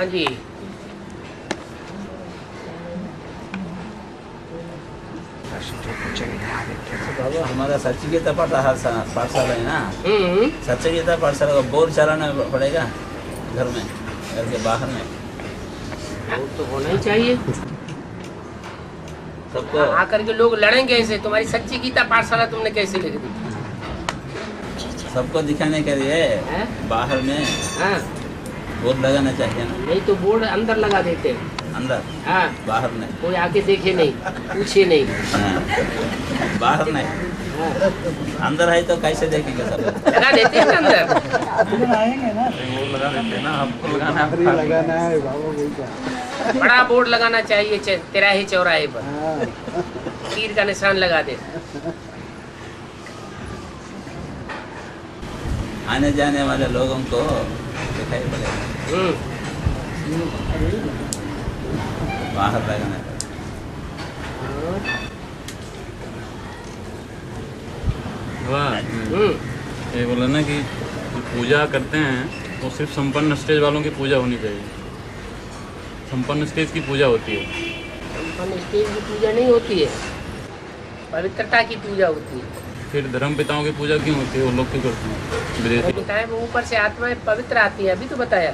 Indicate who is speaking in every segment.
Speaker 1: हाँ जी।
Speaker 2: बाबा हमारा सच्चिगीता पाठशाला है ना, सच्चिगीता पाठशाला का बोर्ड चलाना पड़ेगा घर में, घर के बाहर में।
Speaker 1: वो तो होना ही चाहिए।
Speaker 2: सबको
Speaker 1: आकर के लोग लड़ेंगे ऐसे, तुम्हारी सच्ची गीता पाठशाला तुमने कैसे लिख दी?
Speaker 2: सबको दिखाने के लिए
Speaker 1: हैं?
Speaker 2: बाहर में
Speaker 1: हाँ,
Speaker 2: बोर्ड लगाना चाहिए ना,
Speaker 1: नहीं तो बोर्ड अंदर लगा देते हैं।
Speaker 2: अंदर
Speaker 1: हाँ,
Speaker 2: बाहर नहीं।
Speaker 1: कोई आके देखे नहीं, पूछे नहीं।
Speaker 2: हाँ, बाहर नहीं,
Speaker 1: हाँ,
Speaker 2: अंदर है तो कैसे देखेंगे सब?
Speaker 1: लगा देते हैं ना अंदर।
Speaker 3: आएंगे ना,
Speaker 2: वो लगा देते हैं ना, हमको लगाना
Speaker 3: फ्री लगाना है बाबा बोलता।
Speaker 1: बड़ा बोर्ड लगाना चाहिए तिराहे चौराहे पर,
Speaker 3: हाँ,
Speaker 1: तीर का निशान लगा दे।
Speaker 2: आने जाने वाले लोगों को दिखाई पड़ेगा, बाहर लगाना पड़ेगा।
Speaker 4: ये बोला ना कि जो पूजा करते हैं वो सिर्फ संपन्न स्टेज वालों की पूजा होनी चाहिए। संपन्न स्टेज की पूजा होती है।
Speaker 1: संपन्न स्टेज की पूजा नहीं होती है, पवित्रता की पूजा होती है।
Speaker 4: फिर धर्म पिताओं की पूजा क्यों होती है? वो लोग क्यों करते हैं विदेशी?
Speaker 1: पिताएं वो ऊपर से आत्माएं पवित्र आती है, अभी तो बताया।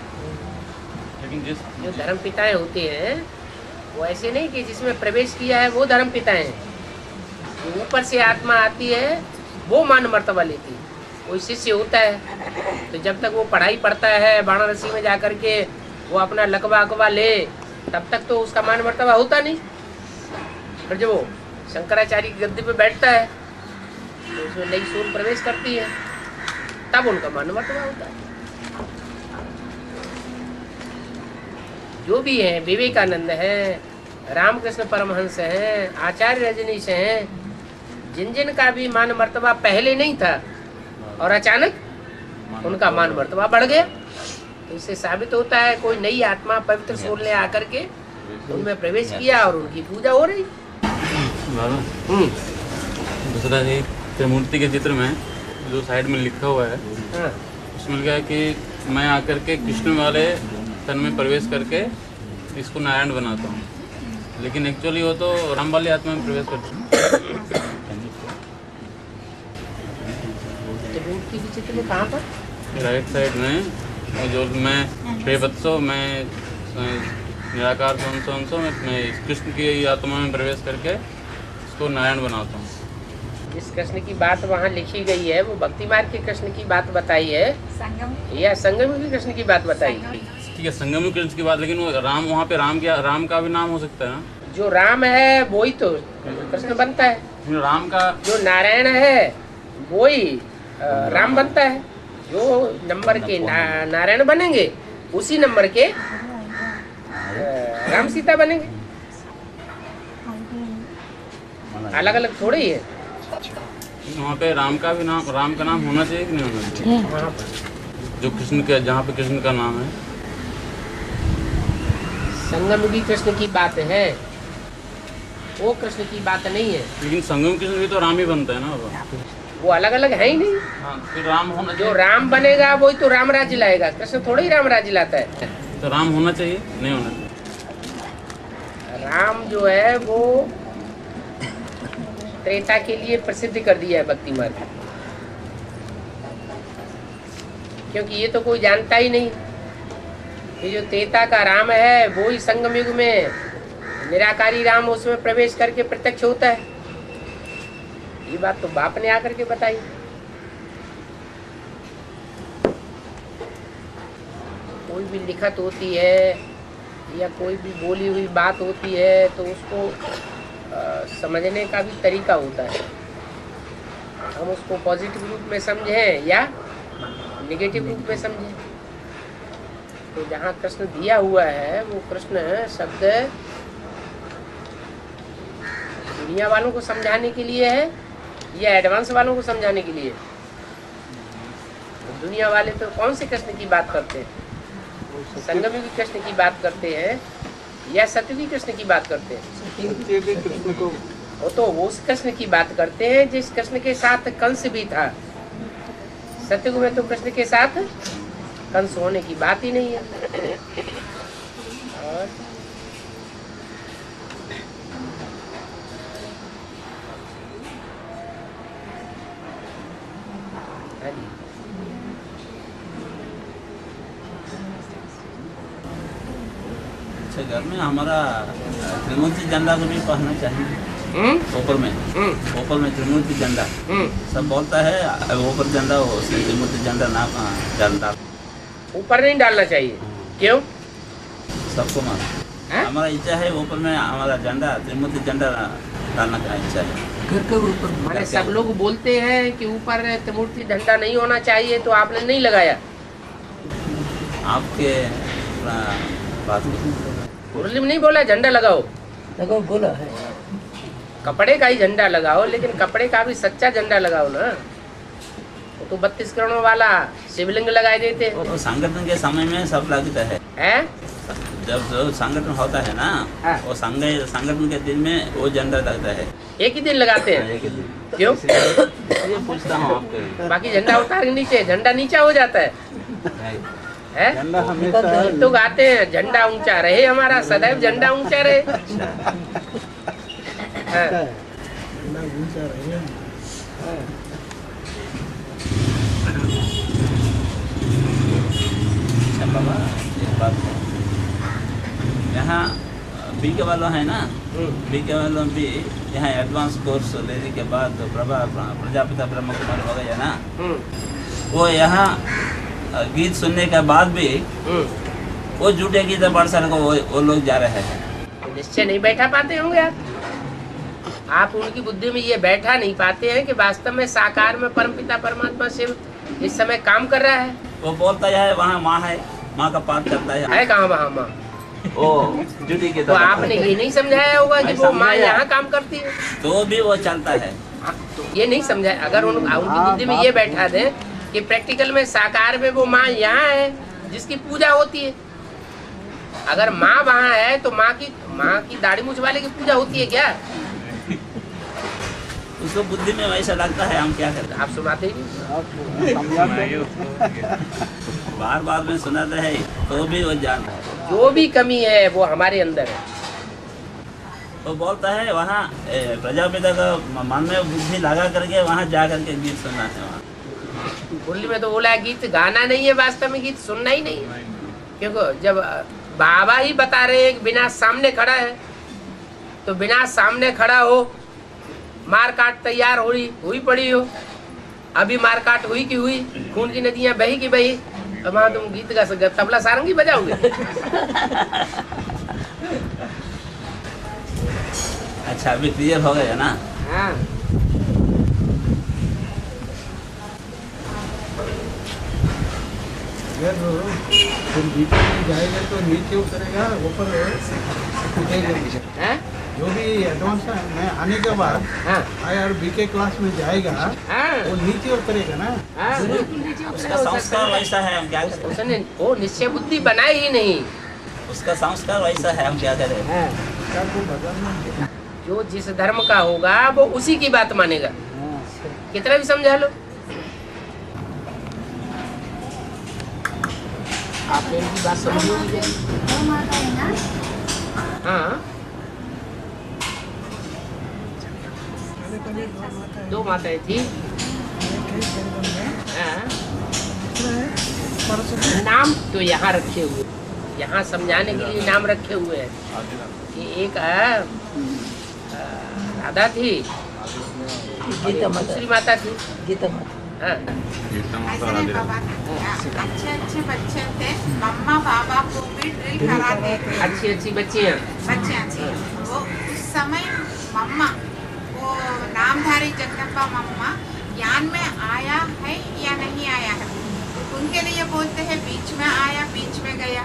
Speaker 4: लेकिन जिस
Speaker 1: जो धर्म पिताएं होते हैं वो ऐसे नहीं कि जिसमें प्रवेश किया है वो धर्म पिताएं हैं। जो ऊपर से आत्मा आती है वो मान मर्तबा लेती है। कोई शिष्य होता है तो जब तक वो पढ़ाई पढ़ता है वाराणसी में जाकर के वो अपना लकवा अकवा ले, तब तक तो उसका मान मर्तबा होता नहीं। फिर जब वो शंकराचार्य की गद्दी पे बैठता है तो उसमें नई सोल प्रवेश करती है, तब उनका मान मर्तबा होता है। जो भी हैं, विवेकानंद हैं, रामकृष्ण परमहंस हैं, आचार्य रजनीश हैं, जिन जिन का भी मान मर्तबा पहले नहीं था और अचानक उनका मान मर्तबा बढ़ गया, तो इससे साबित होता है कोई नई आत्मा पवित्र सोल ने आकर के उनमें प्रवेश किया और उनकी पूजा हो रही।
Speaker 4: बाबा दूसरा ये त्रिमूर्ति के चित्र में जो साइड में लिखा हुआ है
Speaker 1: हाँ,
Speaker 4: उसमें क्या है कि मैं आकर के कृष्ण वाले तन में प्रवेश करके इसको नारायण बनाता हूँ, लेकिन एक्चुअली वो तो राम वाली आत्मा में प्रवेश करती है।
Speaker 1: त्रिमूर्ति के चित्र में कहाँ पर?
Speaker 4: राइट साइड में वो जो मैं प्रेवत्सो मैं निराकार सोनसो मैं इस कृष्ण की आत्मा में प्रवेश करके इसको नारायण बनाता हूँ।
Speaker 1: जिस कृष्ण की बात वहाँ लिखी गई है वो भक्ति मार्ग के कृष्ण की बात बताई है या संगम की कृष्ण की बात बताई?
Speaker 4: ठीक है, संगम कृष्ण की बात, लेकिन वो राम वहाँ पे राम का भी नाम हो सकता है ना?
Speaker 1: जो राम है वही तो कृष्ण बनता है,
Speaker 4: राम का
Speaker 1: जो नारायण है वही राम बनता है। जो नंबर के नारायण बनेंगे उसी नंबर के राम सीता बनेंगे, अलग अलग थोड़े ही है।
Speaker 4: वहाँ पे राम का नाम होना चाहिए कि नहीं होना चाहिए?
Speaker 1: वहाँ पर
Speaker 4: जो कृष्ण के जहाँ पे कृष्ण का नाम है,
Speaker 1: संगम भी कृष्ण की बात है, वो कृष्ण की बात नहीं है।
Speaker 4: लेकिन संगम कृष्ण भी तो राम ही बनता है ना बाबा?
Speaker 1: वो अलग अलग है ही नहीं।
Speaker 4: हाँ, फिर राम होना
Speaker 1: जो
Speaker 4: चाहिए।
Speaker 1: राम बनेगा वही तो राम राज्य लाएगा, कृष्ण थोड़ा ही राम राज्य लाता है।
Speaker 4: तो राम होना चाहिए नहीं होना चाहिए?
Speaker 1: राम जो है वो त्रेता के लिए प्रसिद्ध कर दिया है भक्ति मार्ग, क्योंकि ये तो कोई जानता ही नहीं। ये जो त्रेता का राम है वो ही संगम युग में निराकारी राम उसमें प्रवेश करके प्रत्यक्ष होता है। ये बात तो बाप ने आकर के बताई। कोई भी लिखत होती है या कोई भी बोली हुई बात होती है तो उसको समझने का भी तरीका होता है। हम उसको पॉजिटिव रूप में समझें या नेगेटिव रूप में समझें। तो जहाँ कृष्ण दिया हुआ है वो कृष्ण शब्द दुनिया वालों को समझाने के लिए है या एडवांस वालों को समझाने के लिए? दुनिया वाले तो कौन से कृष्ण की बात करते हैं? संगम की कृष्ण की बात करते हैं या सतयुगी कृष्ण की बात करते हैं?
Speaker 3: कृष्ण को
Speaker 1: वो तो उस कृष्ण की बात करते हैं जिस कृष्ण के साथ कंस भी था। सतयुग में तो कृष्ण के साथ कंस होने की बात ही नहीं है। हाँ जी।
Speaker 2: अच्छा, घर में हमारा त्रिमूर्ति झंडा को भी पहनना चाहिए ऊपर में त्रिमूर्ति झंडा सब बोलता है ऊपर झंडा हो उसने त्रिमूर्ति झंडा ना डालता
Speaker 1: ऊपर नहीं डालना चाहिए, क्यों?
Speaker 2: सबको मालूम हमारा इच्छा है ऊपर में हमारा झंडा त्रिमूर्ति झंडा डालने का इच्छा है
Speaker 3: घर के ऊपर
Speaker 1: मैंने सब लोग बोलते हैं कि ऊपर त्रिमूर्ति झंडा नहीं होना चाहिए, तो आपने नहीं लगाया।
Speaker 2: आपके बात
Speaker 1: मुरली में नहीं बोला झंडा लगाओ,
Speaker 3: बोला है
Speaker 1: कपड़े का ही झंडा लगाओ, लेकिन कपड़े का भी सच्चा झंडा लगाओ ना। वो तो 32 करोड़ वाला शिवलिंग लगाए देते
Speaker 2: वो तो संगठन के समय में सब लगता है
Speaker 1: हैं?
Speaker 2: जब जो संगठन होता है ना
Speaker 1: हाँ।
Speaker 2: वो संगठन के दिन में वो झंडा लगता है
Speaker 1: एक ही दिन लगाते हैं,
Speaker 2: एक दिन
Speaker 1: क्यों?
Speaker 2: ये पूछता हूँ आपको
Speaker 1: बाकी झंडा उतार के नीचे, झंडा नीचा हो जाता है हैं?
Speaker 3: झंडा हमेशा
Speaker 1: तो गाते हैं झंडा ऊंचा रहे हमारा, सदैव झंडा ऊंचा रहे। हाँ।
Speaker 3: झंडा ऊंचा रहे।
Speaker 2: अच्छा बाबा एक बात है यहाँ बी के वालों है ना बी के वालों भी यहाँ एडवांस कोर्स लेने के बाद तो प्रजापिता ब्रह्म कुमार हो गया ना वो यहाँ गीत सुनने के बाद भी वो झूठे गीत पाठशाला को वो लोग जा रहे हैं
Speaker 1: निश्चय नहीं बैठा पाते होंगे आप उनकी बुद्धि में ये बैठा नहीं पाते हैं कि वास्तव में साकार में परमपिता परमात्मा शिव इस समय काम कर रहा है।
Speaker 2: वो बोलता है वहाँ माँ है, माँ का पाठ करता
Speaker 1: है कहाँ वहाँ माँ?
Speaker 2: ओ झूठी की
Speaker 1: तो आपने ये नहीं समझाया होगा कि वो माँ यहाँ काम करती है,
Speaker 2: तो भी वो चलता है।
Speaker 1: तो ये नहीं समझाया। अगर उनकी बुद्धि में ये बैठा दे कि प्रैक्टिकल में साकार में वो माँ यहाँ है जिसकी पूजा होती है। अगर माँ वहाँ है तो माँ की दाढ़ी मूछ वाले की पूजा होती है क्या?
Speaker 2: उसको बुद्धि में वैसा लगता है, हम क्या करते हैं?
Speaker 1: आप सुनाते ही नहीं।
Speaker 2: बार बार में सुनाते हैं तो भी वो जानता है
Speaker 1: जो भी कमी है वो हमारे अंदर है।
Speaker 2: वो बोलता है वहाँ प्रजापिता का मन में बुद्धि लगा करके वहाँ जा करके गीत सुनना है। वहाँ
Speaker 1: मुरली में तो बोला है गीत गाना नहीं है, वास्तव में गीत सुनना ही नहीं है। क्योंकि जब बाबा ही बता रहे हैं कि विनाश सामने खड़ा है, तो विनाश सामने खड़ा हो, मार काट तैयार हुई पड़ी हो, अभी मार काट हुई की हुई, खून की नदियां बही की बही, अब वहाँ तुम गीत गा सकते, तबला सारंगी बजाओगे?
Speaker 2: अच्छा अभी क्लियर हो गया ना?
Speaker 1: हाँ।
Speaker 3: तुम बीच में जाएगा तो नीचे उतरेगा, ऊपर
Speaker 1: हैं?
Speaker 3: जो भी एडवांस में आने के बाद
Speaker 1: हाँ।
Speaker 3: और बीके क्लास में जाएगा
Speaker 1: हाँ।
Speaker 3: वो नीचे उतरेगा ना।
Speaker 1: हाँ, बिल्कुल नीचे
Speaker 2: उसका
Speaker 1: उतरेगा।
Speaker 2: संस्कार वैसा है, हम क्या करें?
Speaker 1: उसने वो निश्चय बुद्धि बनाई ही नहीं।
Speaker 2: उसका संस्कार वैसा है, हम क्या करें?
Speaker 3: संस्कार को बदलना।
Speaker 1: जो जिस धर्म का होगा वो उसी की बात मानेगा, कितना भी समझा लो। आपने इनकी बात समझी होगी। हाँ, दो माताएं थी। हाँ। नाम तो यहाँ रखे हुए, यहाँ समझाने के लिए नाम रखे हुए हैं कि एक राधा थी, दूसरी माता थी गीता माता। हाँ।
Speaker 5: ऐसे नहीं बाबा, अच्छे बच्चे थे, मम्मा बाबा को भी ड्रिल कराते थे।
Speaker 1: अच्छी बच्चियाँ
Speaker 5: थी वो उस समय मम्मा वो नामधारी जगदम्बा मम्मा ज्ञान में आया है या नहीं आया है, उनके लिए बोलते हैं बीच में आया बीच में गया।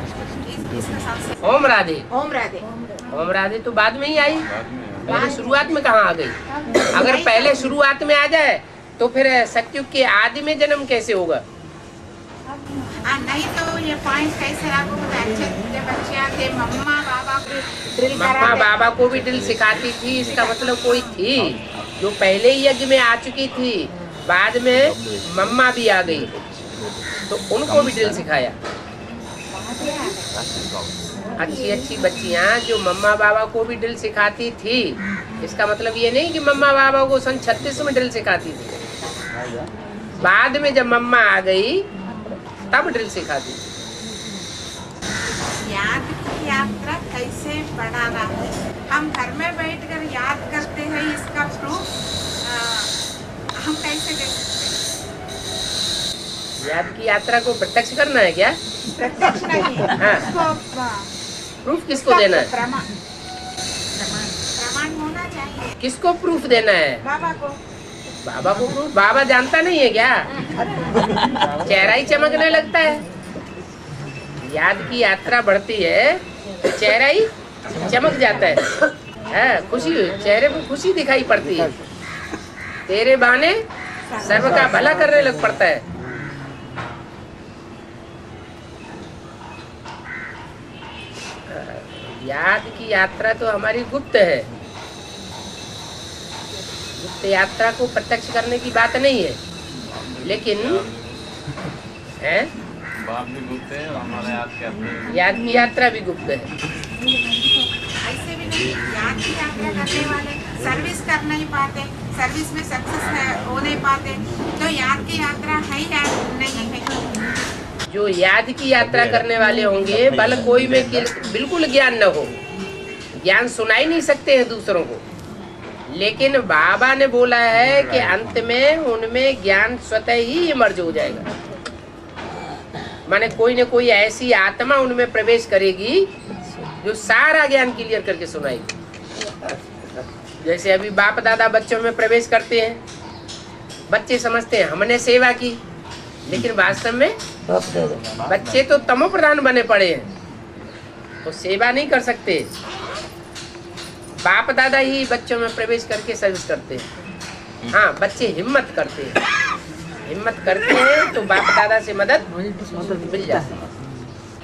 Speaker 5: इसका संस्कार
Speaker 1: ओम राधे।
Speaker 5: ओम
Speaker 1: राधे तो बाद में ही आई, पहले शुरुआत में कहाँ आ गई? अगर पहले शुरुआत में आ जाए तो फिर सतयुग के आदि में जन्म कैसे होगा?
Speaker 5: नहीं तो ये पॉइंट कैसे लागू होता है? अच्छे बच्चे थे,
Speaker 1: मम्मा बाबा को भी ड्रिल सिखाती थी, इसका मतलब कोई थी जो पहले ही यज्ञ में आ चुकी थी, बाद में मम्मा भी आ गई तो उनको भी ड्रिल सिखाया। अच्छी बच्चियाँ जो मम्मा बाबा को भी ड्रिल सिखाती थी, इसका मतलब ये नहीं कि मम्मा बाबा को सन 36 में ड्रिल सिखाती थी। बाद में जब मम्मा आ गई तब ड्रिल सिखा दी।
Speaker 5: याद की यात्रा कैसे बढ़ाना है? हम घर में बैठकर याद करते हैं, इसका प्रूफ हम कैसे दे सकते हैं?
Speaker 1: याद की यात्रा को प्रत्यक्ष करना है क्या?
Speaker 5: प्रत्यक्ष नहीं,
Speaker 1: हाँ।
Speaker 5: उसको
Speaker 1: प्रूफ किसको देना है?
Speaker 5: प्रमाण होना चाहिए।
Speaker 1: किसको प्रूफ देना है?
Speaker 5: बाबा को।
Speaker 1: बाबा को प्रूफ? बाबा जानता नहीं है क्या? चेहरा ही चमकने लगता है। याद की यात्रा बढ़ती है तो चेहरा ही चमक जाता है, खुशी, चेहरे पर खुशी दिखाई पड़ती है। तेरे बहाने सर्व का भला करने लग पड़ता है। याद की यात्रा तो हमारी गुप्त है। गुप्त यात्रा को प्रत्यक्ष करने की बात नहीं है, लेकिन है
Speaker 4: बाप भी गुप्त है और हमारे याद के अपने
Speaker 1: याद की यात्रा भी गुप्त है।
Speaker 5: ऐसे भी नहीं, याद की यात्रा करने वाले सर्विस कर नहीं पाते, सर्विस में सक्सेस हो नहीं पाते, तो याद की यात्रा है या नहीं है?
Speaker 1: जो याद की यात्रा करने वाले होंगे, भले कोई में बिल्कुल ज्ञान न हो, ज्ञान सुनाई नहीं सकते हैं दूसरों को, लेकिन बाबा ने बोला है कि अंत में उनमें ज्ञान स्वतः ही इमर्ज हो जाएगा। माने कोई न कोई ऐसी आत्मा उनमें प्रवेश करेगी जो सारा ज्ञान क्लियर करके सुनाएगी। जैसे अभी बाप दादा बच्चों में प्रवेश करते हैं, बच्चे समझते हैं हमने सेवा की, लेकिन वास्तव में बच्चे तो तमो प्रधान बने पड़े हैं, तो सेवा नहीं कर सकते। बाप दादा ही बच्चों में प्रवेश करके सर्विस करते हैं। हाँ, बच्चे हिम्मत करते हैं, हिम्मत करते हैं तो बाप दादा से मदद मिल जाती है।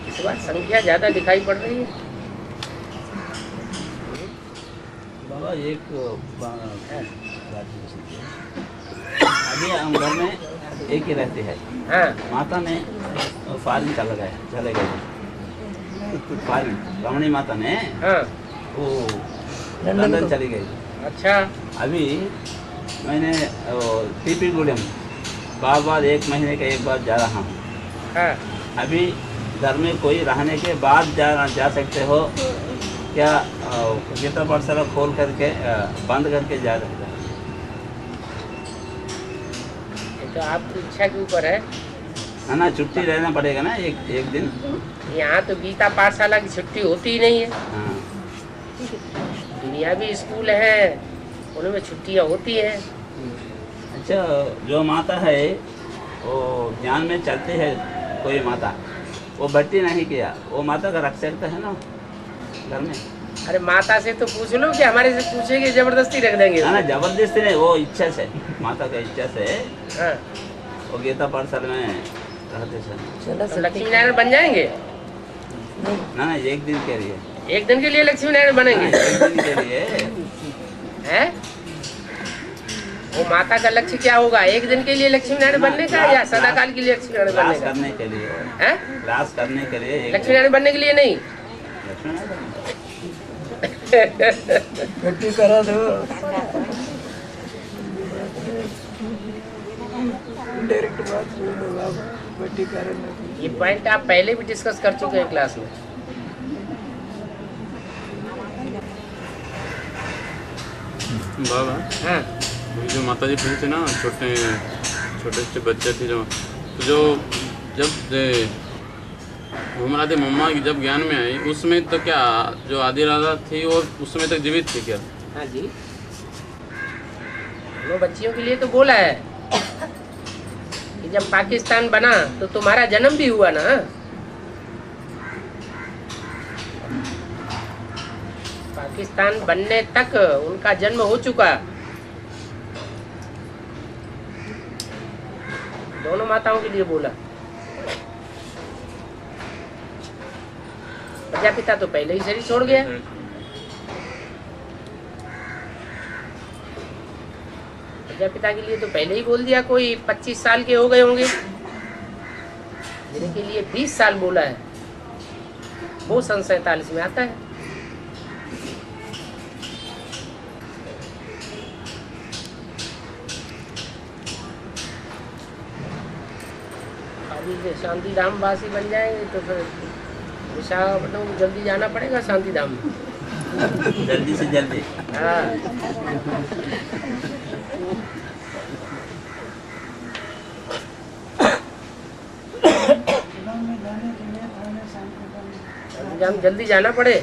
Speaker 1: इस बार संख्या ज्यादा दिखाई पड़ रही है।
Speaker 2: बाबा एक अभी हम घर में एक ही रहते हैं।
Speaker 1: हाँ,
Speaker 2: माता ने फॉरेन चले गए फॉरेन, रमणी माता ने
Speaker 1: हाँ,
Speaker 2: वो लंदन चली गई।
Speaker 1: अच्छा,
Speaker 2: अभी मैंने टीपी गुड़म बार एक महीने के एक बार जा रहा हूँ।
Speaker 1: हाँ,
Speaker 2: अभी घर में कोई रहने के बाद जा सकते हो क्या? गीता पाठशाला खोल करके बंद करके जा सकते हैं?
Speaker 1: ये तो आपकी इच्छा के ऊपर है।
Speaker 2: ना छुट्टी रहना पड़ेगा ना एक दिन।
Speaker 1: यहाँ तो गीता पाठशाला की छुट्टी होती ही नहीं है।
Speaker 2: हाँ।
Speaker 1: दुनियावी स्कूल है, उनमें छुट्टियाँ होती हैं।
Speaker 2: अच्छा, जो माता है वो ज्ञान में चलती है, कोई माता वो भर्ती नहीं किया, वो माता का रख सकता है ना घर में?
Speaker 1: अरे माता से तो पूछ लो कि हमारे से पूछेंगे जबरदस्ती रख देंगे।
Speaker 2: ना जबरदस्ती नहीं, वो इच्छा से, माता का इच्छा से
Speaker 1: हाँ,
Speaker 2: वो गीता पाठशाला में रहते सर।
Speaker 1: तो लक्ष्मी नारायण बन जाएंगे।
Speaker 2: ना एक दिन के लिए,
Speaker 1: एक दिन के लिए लक्ष्मी नारायण बनेंगे
Speaker 2: एक दिन के लिए
Speaker 1: हैं? वो माता का लक्ष्य क्या होगा? एक दिन के लिए लक्ष्मी नारायण बनने का या सदाकाल के लिए लक्ष्मी नारायण
Speaker 2: क्लास
Speaker 1: बनने का?
Speaker 2: करने के लिए,
Speaker 1: हैं?
Speaker 2: क्लास करने के लिए
Speaker 1: लक्ष्मी नारायण बनने के लिए नहीं।
Speaker 2: लक्ष्मी नारायण।
Speaker 3: गट्टी करा दो। डायरेक्ट बात सुन लो बाबा, गट्टी करा दो।
Speaker 1: ये पॉइंट आप पहले भी डिस्कस कर चुके हैं क्लास में।
Speaker 4: बाबा
Speaker 1: हाँ,
Speaker 4: जो माता जी पूछे ना, छोटे छोटे बच्चे थे जो जब घूम रहे थे, मम्मा की जब ज्ञान में आई उसमें तो क्या जो आदि राधा थी और उसमें तक जीवित थी क्या?
Speaker 1: हाँ जी, वो बच्चियों के लिए तो बोला है कि जब पाकिस्तान बना तो तुम्हारा जन्म भी हुआ ना। पाकिस्तान बनने तक उनका जन्म हो चुका। दोनों माताओं के लिए बोला। प्रजापिता तो पहले ही शरीर छोड़ गया। प्रजापिता के लिए तो पहले ही बोल दिया, कोई 25 साल के हो गए होंगे, जिनके लिए 20 साल बोला है वो सन 47 में आता है। यदि शांति धाम वासी बन जाएंगे तो फिर विशाखापट्टनम को जल्दी जाना पड़ेगा शांति धाम में।
Speaker 2: जल्दी से जल्दी।
Speaker 1: हाँ शांति धाम जल्दी जाना पड़े।